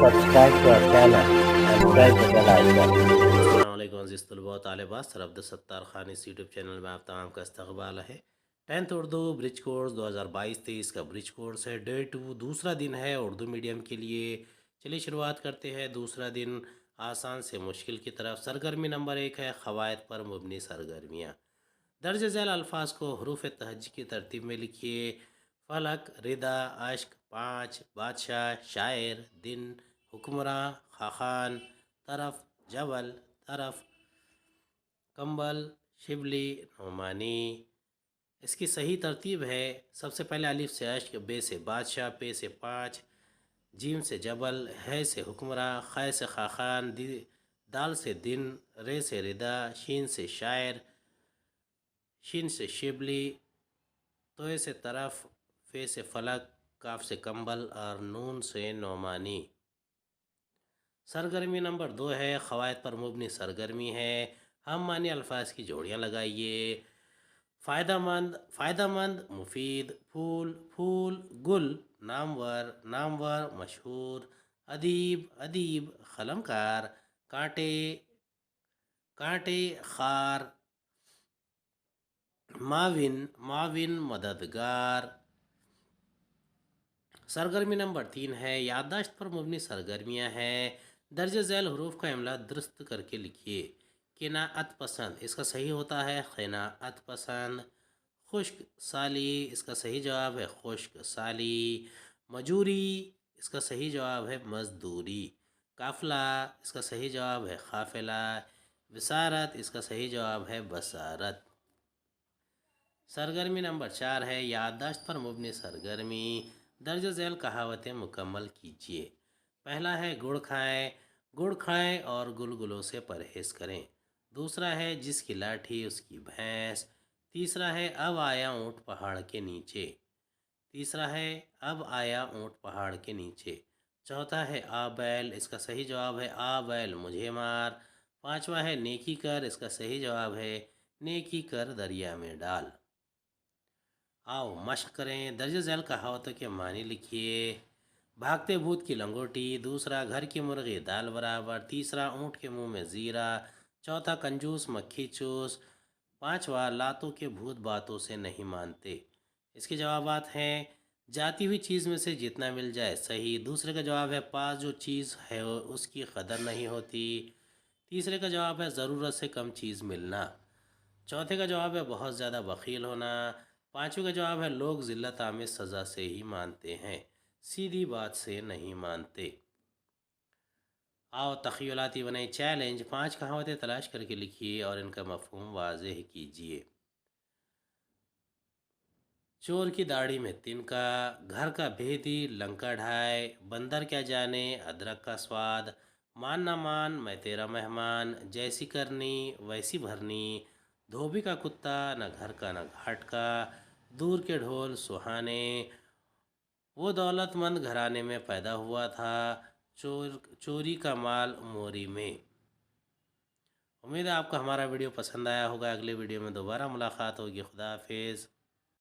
subscribe to our channel and press the bell icon. अस्सलामुअलैकुम अज़ीज़ तलबा व तालिबात, सर अब्दुलसत्तार खान इस यूट्यूब चैनल में आप तमाम का इस्तकबाल है। 10th उर्दू ब्रिज कोर्स 2022-23 का ब्रिज कोर्स है। डे 2 दूसरा दिन है उर्दू मीडियम के लिए। चलिए शुरुआत करते हैं। दूसरा दिन आसान से मुश्किल की तरफ। सरगर्मी नंबर 1 है क़वायद पर मुबनी सरगर्मियाँ। दर्ज झैल अल्फाज को हरूफ तहज्जी की तरतीब में लिखिए। फलक, रिदा, अश्क, पाँच, बादशाह, शायर, दिन, हुक्मरां, खाखान, तरफ, जबल, तरफ, कंबल, शिबली, नोमानी। इसकी सही तरतीब है। सबसे पहले अलिफ से अश्क, बे से बादशाह, पे से पाँच, जीम से जबल, है से हुक्मरां, ख़ै से खाखान, दाल से दिन, रे से रिदा, शीन से शायर, शिन से शिबली, तोय से तरफ, फे से फलक, काफ से कंबल और नून से नोमानी। सरगर्मी नंबर 2 है क़वायद पर मुबनी सरगर्मी है। हम मानी अल्फाज की जोड़ियाँ लगाइए। फ़ायदामंद, मुफीद, फूल, फूल, गुल, नामवर, नामवर, मशहूर, अदीब, अदीब, क़लमकार, कांटे, कांटे, खार, माविन, माविन, मददगार। सरगर्मी नंबर 3 है याददाश्त पर मुबनी सरगर्मियाँ हैं। दर्ज झैल हरूफ का इमला दुरुस्त करके लिखिए। किनाअत पसंद, इसका सही होता है क़िनाअत पसंद। खुश्क साली, इसका सही जवाब है खुश्क साली। मजूरी, इसका सही जवाब है मजदूरी। काफ़िला, इसका सही जवाब है काफ़िला। विसारत, इसका सही जवाब है बसारत। सरगर्मी नंबर 4 है याददाश्त पर मुबनी सरगर्मी। दर्ज झैल कहावतें मुकम्मल कीजिए। पहला है गुड़ खाएं और गुलगुलों से परहेज़ करें। दूसरा है जिसकी लाठी उसकी भैंस। तीसरा है अब आया ऊँट पहाड़ के नीचे। तीसरा है अब आया ऊँट पहाड़ के नीचे। चौथा है आ बैल, इसका सही जवाब है आ बैल मुझे मार। पांचवा है नेकी कर, इसका सही जवाब है नेकी कर दरिया में डाल। आओ मश्क करें। दर्ज झैल कहावतों के मानी लिखिए। भागते भूत की लंगोटी। दूसरा घर की मुर्गी दाल बराबर। तीसरा ऊँट के मुंह में ज़ीरा। चौथा कंजूस मक्खी चूस। पांचवा लातों के भूत बातों से नहीं मानते। इसके जवाबात हैं जाती हुई चीज़ में से जितना मिल जाए सही। दूसरे का जवाब है पास जो चीज़ है उसकी कदर नहीं होती। तीसरे का जवाब है ज़रूरत से कम चीज़ मिलना। चौथे का जवाब है बहुत ज़्यादा बख़ील होना। पाँचवें का जवाब है लोग ज़िल्लत आमिज़ सज़ा से ही मानते हैं, सीधी बात से नहीं मानते। आओ तख़य्युलाती बनाए चैलेंज। 5 कहावतें तलाश करके लिखिए और इनका मफ़हूम वाज़ेह कीजिए। चोर की दाढ़ी में तिनका, घर का भेदी लंका ढाए, बंदर क्या जाने अदरक का स्वाद, मान ना मान मैं तेरा मेहमान, जैसी करनी वैसी भरनी, धोबी का कुत्ता न घर का न घाट का, दूर के ढोल सुहाने, वो दौलतमंद घराने में पैदा हुआ था, चोरी का माल मोरी में। उम्मीद है आपको हमारा वीडियो पसंद आया होगा। अगले वीडियो में दोबारा मुलाकात होगी। खुदा हाफिज़।